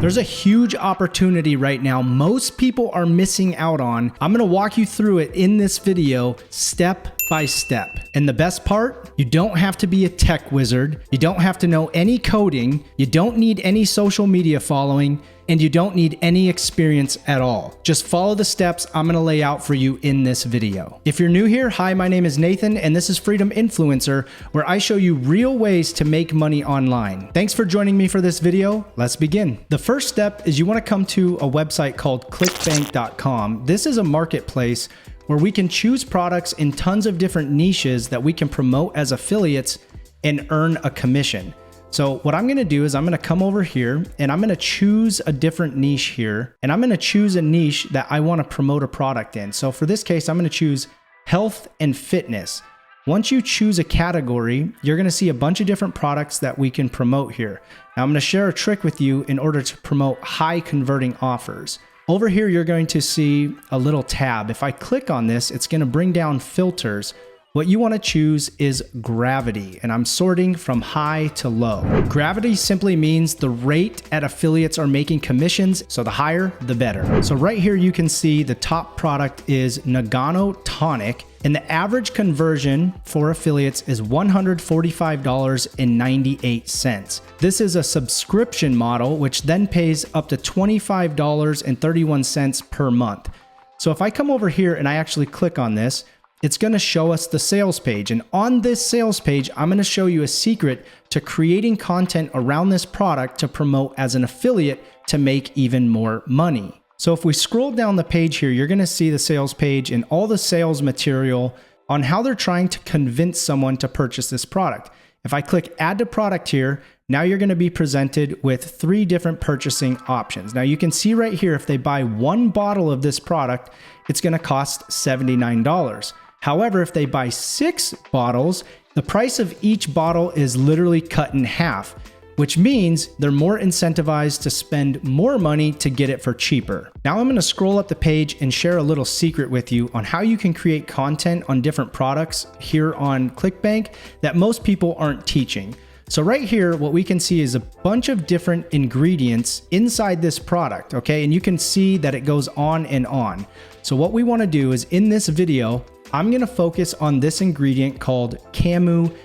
There's a huge opportunity right now most people are missing out on. I'm gonna walk you through it in this video step by step. And the best part, you don't have to be a tech wizard. You don't have to know any coding. You don't need any social media following, and you don't need any experience at all. Just follow the steps I'm gonna lay out for you in this video. If you're new here, hi, my name is Nathan, and this is Freedom Influencer, where I show you real ways to make money online. Thanks for joining me for this video. Let's begin. The first step is you wanna come to a website called clickbank.com. This is a marketplace where we can choose products in tons of different niches that we can promote as affiliates and earn a commission. So what I'm gonna do is I'm gonna come over here and I'm gonna choose a different niche here, and I'm gonna choose a niche that I wanna promote a product in. So for this case, I'm gonna choose health and fitness. Once you choose a category, you're gonna see a bunch of different products that we can promote here. Now I'm gonna share a trick with you in order to promote high converting offers. Over here, you're going to see a little tab. If I click on this, it's going to bring down filters. What you want to choose is gravity, and I'm sorting from high to low. Gravity simply means the rate at affiliates are making commissions, so the higher, the better. So right here, you can see the top product is Nagano Tonic, and the average conversion for affiliates is $145.98. This is a subscription model, which then pays up to $25.31 per month. So if I come over here and I actually click on this, it's going to show us the sales page. And on this sales page, I'm going to show you a secret to creating content around this product to promote as an affiliate to make even more money. So if we scroll down the page here, you're going to see the sales page and all the sales material on how they're trying to convince someone to purchase this product. If I click add to product here, now you're going to be presented with 3 different purchasing options. Now you can see right here, if they buy 1 bottle of this product, it's going to cost $79. However, if they buy 6 bottles, the price of each bottle is literally cut in half, which means they're more incentivized to spend more money to get it for cheaper. Now I'm going to scroll up the page and share a little secret with you on how you can create content on different products here on ClickBank that most people aren't teaching. So right here, what we can see is a bunch of different ingredients inside this product, okay? And you can see that it goes on and on. So what we want to do is in this video, I'm going to focus on this ingredient called Camu.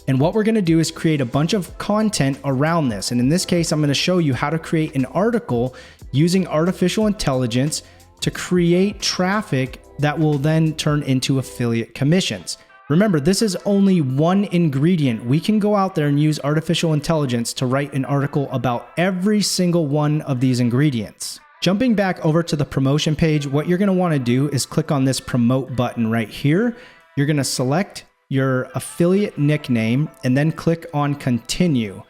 And what we're going to do is create a bunch of content around this. And in this case, I'm going to show you how to create an article using artificial intelligence to create traffic that will then turn into affiliate commissions. Remember, this is only one ingredient. We can go out there and use artificial intelligence to write an article about every single one of these ingredients. Jumping back over to the promotion page, what you're going to want to do is click on this promote button right here. You're going to select your affiliate nickname and then click on continue.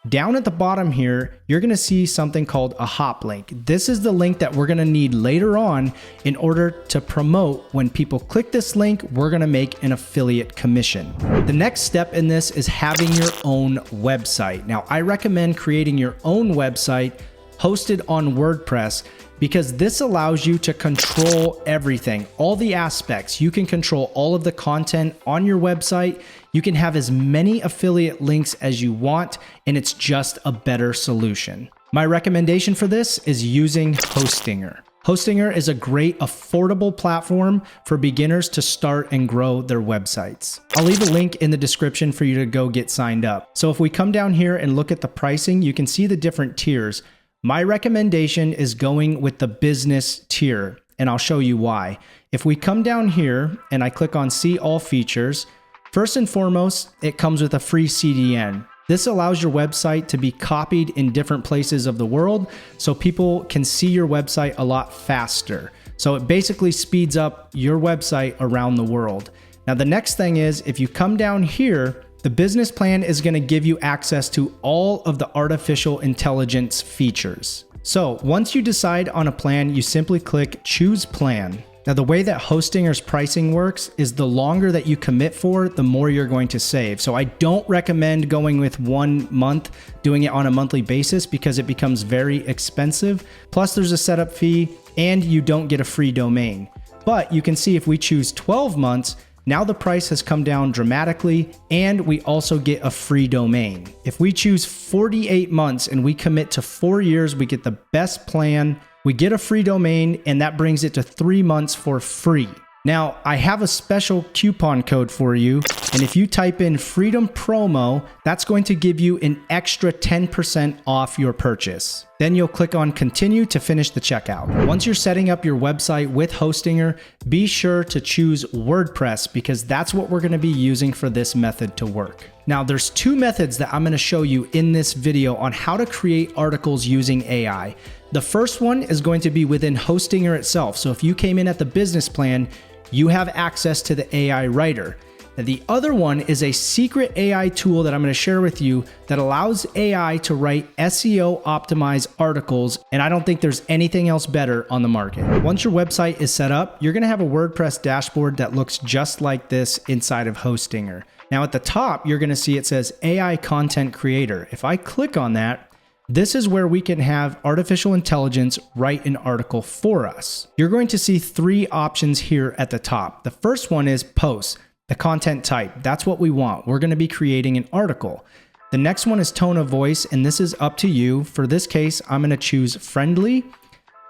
Down at the bottom here, you're going to see something called a hop link. This is the link that we're going to need later on in order to promote. When people click this link, we're going to make an affiliate commission. The next step in this is having your own website. Now, I recommend creating your own website hosted on WordPress, because this allows you to control everything, all the aspects. You can control all of the content on your website. You can have as many affiliate links as you want, and it's just a better solution. My recommendation for this is using Hostinger. Hostinger is a great, affordable platform for beginners to start and grow their websites. I'll leave a link in the description for you to go get signed up. So if we come down here and look at the pricing, you can see the different tiers. My recommendation is going with the business tier, and I'll show you why. If we come down here and I click on see all features, first and foremost, it comes with a free CDN. This allows your website to be copied in different places of the world so people can see your website a lot faster. So it basically speeds up your website around the world. Now, the next thing is if you come down here, the business plan is going to give you access to all of the artificial intelligence features. So once you decide on a plan, you simply click choose plan. Now, the way that Hostinger's pricing works is the longer that you commit for, the more you're going to save. So I don't recommend going with 1 month, doing it on a monthly basis, because it becomes very expensive. Plus there's a setup fee and you don't get a free domain. But you can see if we choose 12 months, Now the price has come down dramatically, and we also get a free domain. If we choose 48 months and we commit to 4 years, we get the best plan, we get a free domain, and that brings it to 3 months for free. Now, I have a special coupon code for you, and if you type in Freedom Promo, that's going to give you an extra 10% off your purchase. Then you'll click on Continue to finish the checkout. Once you're setting up your website with Hostinger, be sure to choose WordPress because that's what we're going to be using for this method to work. Now, there's 2 methods that I'm going to show you in this video on how to create articles using AI. The first one is going to be within Hostinger itself. So if you came in at the business plan, you have access to the AI writer. Now, the other one is a secret AI tool that I'm going to share with you that allows AI to write SEO optimized articles, and I don't think there's anything else better on the market. Once your website is set up, you're going to have a WordPress dashboard that looks just like this inside of Hostinger. Now at the top, you're going to see it says AI Content Creator. If I click on that, this is where we can have artificial intelligence write an article for us. You're going to see 3 options here at the top. The first one is post, the content type. That's what we want. We're going to be creating an article. The next one is tone of voice, and this is up to you. For this case, I'm going to choose friendly.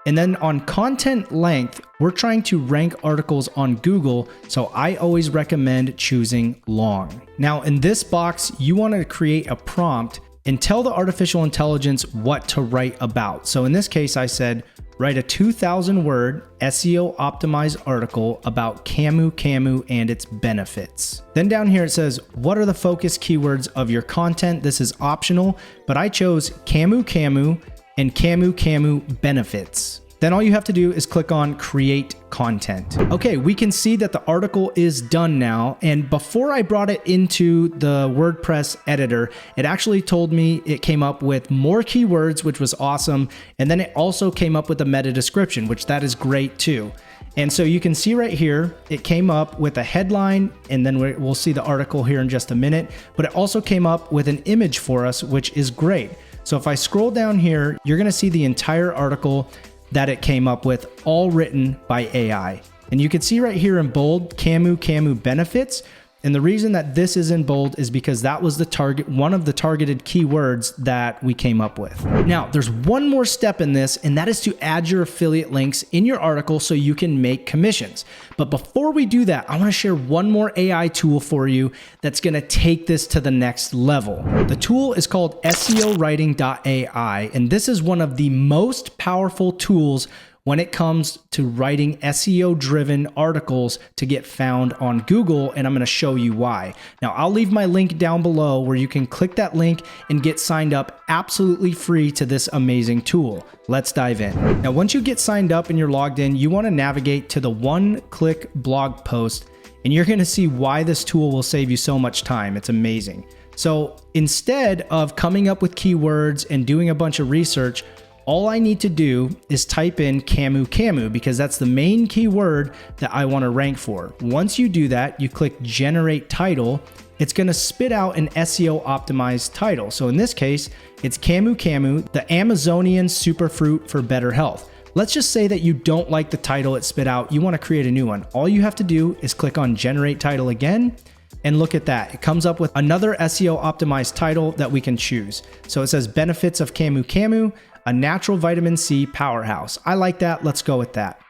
And then on content length, we're trying to rank articles on Google, so I always recommend choosing long. Now in this box, you want to create a prompt and tell the artificial intelligence what to write about. So in this case, I said, write a 2,000 word SEO optimized article about Camu and its benefits. Then down here it says, what are the focus keywords of your content? This is optional, but I chose Camu and Camu benefits. Then all you have to do is click on create content. Okay, we can see that the article is done now. And before I brought it into the WordPress editor, it actually told me it came up with more keywords, which was awesome. And then it also came up with a meta description, which that is great too. And so you can see right here, it came up with a headline, and then we'll see the article here in just a minute, but it also came up with an image for us, which is great. So if I scroll down here, you're gonna see the entire article that it came up with, all written by AI. And you can see right here in bold, Camu benefits. And the reason that this is in bold is because that was the target, one of the targeted keywords that we came up with. Now, there's one more step in this, and that is to add your affiliate links in your article so you can make commissions. But before we do that, I want to share one more AI tool for you that's going to take this to the next level. The tool is called SEOWriting AI, and this is one of the most powerful tools when it comes to writing SEO-driven articles to get found on Google, and I'm going to show you why. Now, I'll leave my link down below where you can click that link and get signed up absolutely free to this amazing tool. Let's dive in. Now, once you get signed up and you're logged in, you want to navigate to the one-click blog post, and you're going to see why this tool will save you so much time. It's amazing. So instead of coming up with keywords and doing a bunch of research, all I need to do is type in Camu because that's the main keyword that I want to rank for. Once you do that, you click generate title. It's going to spit out an SEO optimized title. So in this case, it's Camu, the Amazonian superfruit for better health. Let's just say that you don't like the title it spit out. You want to create a new one. All you have to do is click on generate title again. And look at that. It comes up with another SEO optimized title that we can choose. So it says benefits of Camu, a natural vitamin C powerhouse. I like that. Let's go with that.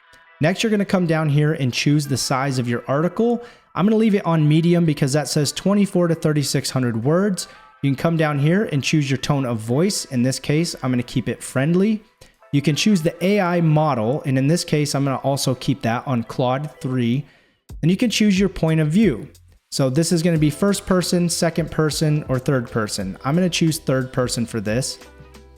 Next, you're going to come down here and choose the size of your article. I'm going to leave it on medium because that says 24 to 3,600 words. You can come down here and choose your tone of voice. In this case, I'm going to keep it friendly. You can choose the AI model. And in this case, I'm going to also keep that on Claude 3. And you can choose your point of view. So this is going to be first person, second person, or third person. I'm going to choose third person for this.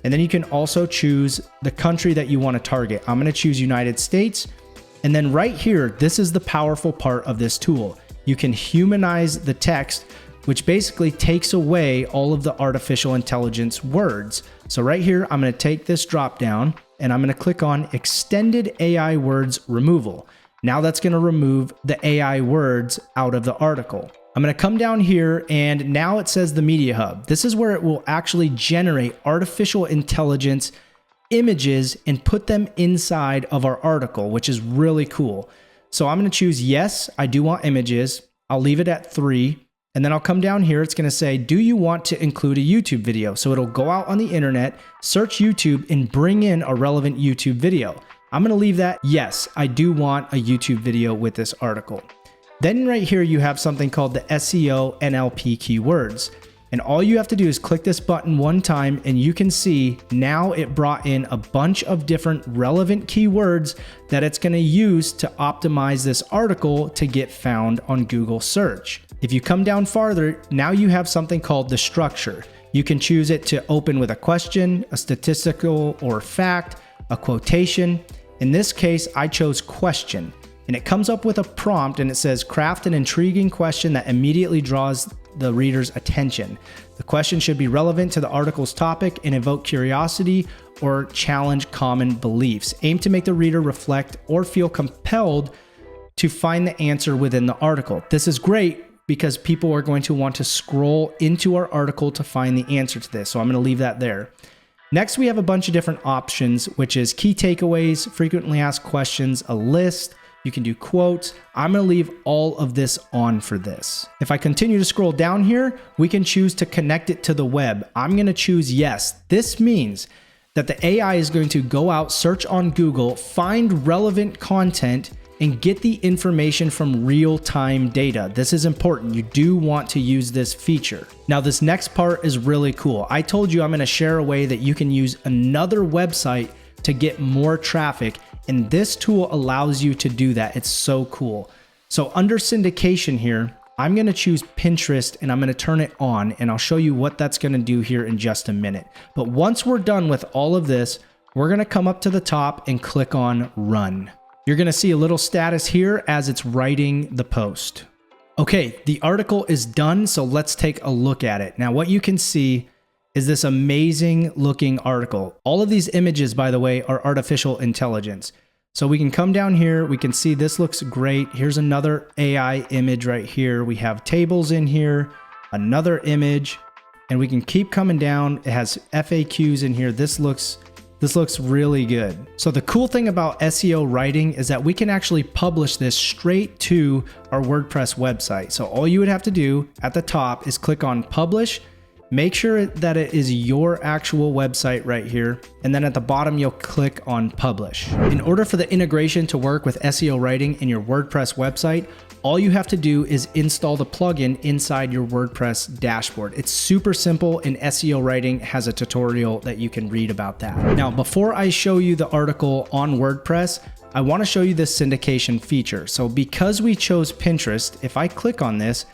And then you can also choose the country that you want to target. I'm going to choose United States. And then right here, this is the powerful part of this tool. You can humanize the text, which basically takes away all of the artificial intelligence words. So right here, I'm going to take this drop down and I'm going to click on extended AI words removal. Now that's going to remove the AI words out of the article. I'm going to come down here and now it says the Media Hub. This is where it will actually generate artificial intelligence images and put them inside of our article, which is really cool. So I'm going to choose yes, I do want images. I'll leave it at 3. And then I'll come down here. It's going to say, do you want to include a YouTube video? So it'll go out on the internet, search YouTube, and bring in a relevant YouTube video. I'm going to leave that. Yes, I do want a YouTube video with this article. Then right here, you have something called the SEO NLP keywords. And all you have to do is click this button one time and you can see now it brought in a bunch of different relevant keywords that it's going to use to optimize this article to get found on Google search. If you come down farther, now you have something called the structure. You can choose it to open with a question, a statistical or fact, a quotation. In this case, I chose question. And it comes up with a prompt and it says, craft an intriguing question that immediately draws the reader's attention. The question should be relevant to the article's topic and evoke curiosity or challenge common beliefs. Aim to make the reader reflect or feel compelled to find the answer within the article. This is great because people are going to want to scroll into our article to find the answer to this. So I'm going to leave that there. Next, we have a bunch of different options, which is key takeaways, frequently asked questions, a list. You can do quotes. I'm going to leave all of this on for this. If I continue to scroll down here, we can choose to connect it to the web. I'm going to choose yes. This means that the AI is going to go out, search on Google, find relevant content, and get the information from real-time data. This is important. You do want to use this feature. Now, this next part is really cool. I told you I'm going to share a way that you can use another website to get more traffic. And this tool allows you to do that. It's so cool. So under syndication here, I'm going to choose Pinterest and I'm going to turn it on and I'll show you what that's going to do here in just a minute. But once we're done with all of this, we're going to come up to the top and click on Run. You're going to see a little status here as it's writing the post. Okay, the article is done. So let's take a look at it. Now, what you can see is this amazing looking article. All of these images, by the way, are artificial intelligence. So we can come down here. We can see this looks great. Here's another AI image right here. We have tables in here, another image, and we can keep coming down. It has FAQs in here. This looks really good. So the cool thing about SEO writing is that we can actually publish this straight to our WordPress website. So all you would have to do at the top is click on Publish. Make sure that it is your actual website right here. And then at the bottom, you'll click on Publish. In order for the integration to work with SEO writing in your WordPress website, all you have to do is install the plugin inside your WordPress dashboard. It's super simple, and SEO Writing has a tutorial that you can read about that. Now, before I show you the article on WordPress, I want to show you this syndication feature. So because we chose Pinterest, if I click on this,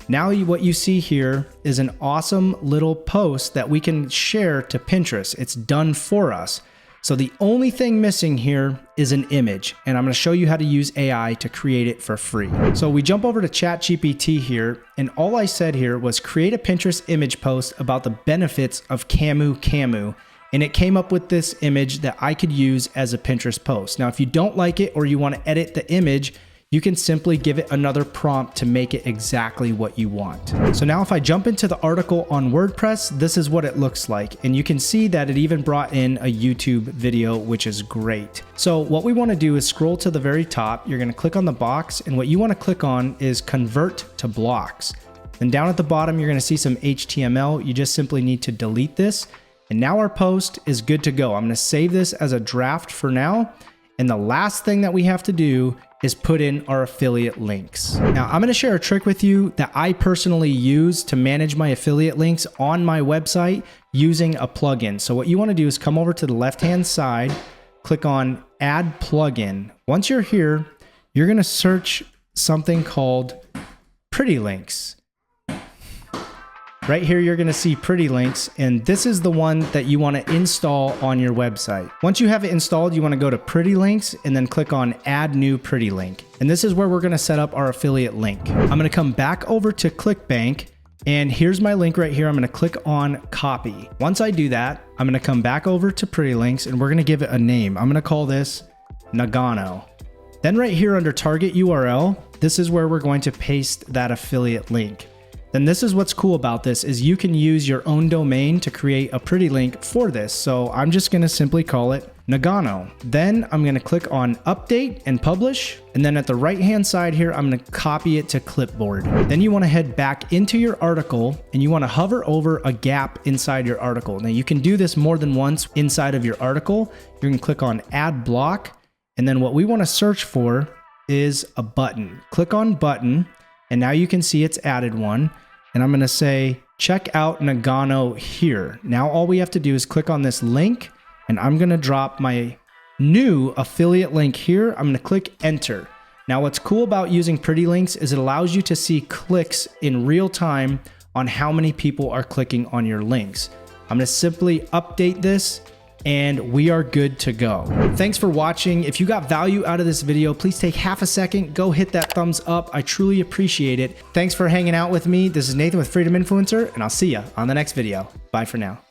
now what you see here is an awesome little post that we can share to Pinterest. It's done for us. So the only thing missing here is an image, and I'm going to show you how to use AI to create it for free. So we jump over to ChatGPT here, and all I said here was create a Pinterest image post about the benefits of Camu, and it came up with this image that I could use as a Pinterest post. Now, if you don't like it or you want to edit the image, you can simply give it another prompt to make it exactly what you want. So now if I jump into the article on WordPress, this is what it looks like. And you can see that it even brought in a YouTube video, which is great. So what we want to do is scroll to the very top. You're going to click on the box, and what you want to click on is Convert to Blocks. Then down at the bottom, you're going to see some HTML. You just simply need to delete this. And now our post is good to go. I'm going to save this as a draft for now. And the last thing that we have to do is put in our affiliate links. Now, I'm going to share a trick with you that I personally use to manage my affiliate links on my website using a plugin. So what you want to do is come over to the left-hand side, click on Add Plugin. Once you're here, you're going to search something called Pretty Links. Right here, you're going to see Pretty Links, and this is the one that you want to install on your website. Once you have it installed, you want to go to Pretty Links and then click on Add New Pretty Link. And this is where we're going to set up our affiliate link. I'm going to come back over to ClickBank, and here's my link right here. I'm going to click on Copy. Once I do that, I'm going to come back over to Pretty Links, and we're going to give it a name. I'm going to call this Nagano. Then right here under Target URL, this is where we're going to paste that affiliate link. then this is what's cool about this is you can use your own domain to create a pretty link for this. So I'm just going to simply call it Nagano. Then I'm going to click on update and publish. And then at the right hand side here, I'm going to copy it to clipboard. Then you want to head back into your article and you want to hover over a gap inside your article. Now you can do this more than once inside of your article. You can click on add block. And then what we want to search for is a button. Click on button. And now you can see it's added one. And I'm going to say, check out Nagano here. Now all we have to do is click on this link and I'm going to drop my new affiliate link here. I'm going to click enter. Now what's cool about using pretty links is it allows you to see clicks in real time on how many people are clicking on your links. I'm going to simply update this and we are good to go. Thanks for watching. If you got value out of this video, please take half a second, go hit that thumbs up. I truly appreciate it. Thanks for hanging out with me. This is Nathan with Freedom Influencer, and I'll see you on the next video. Bye for now.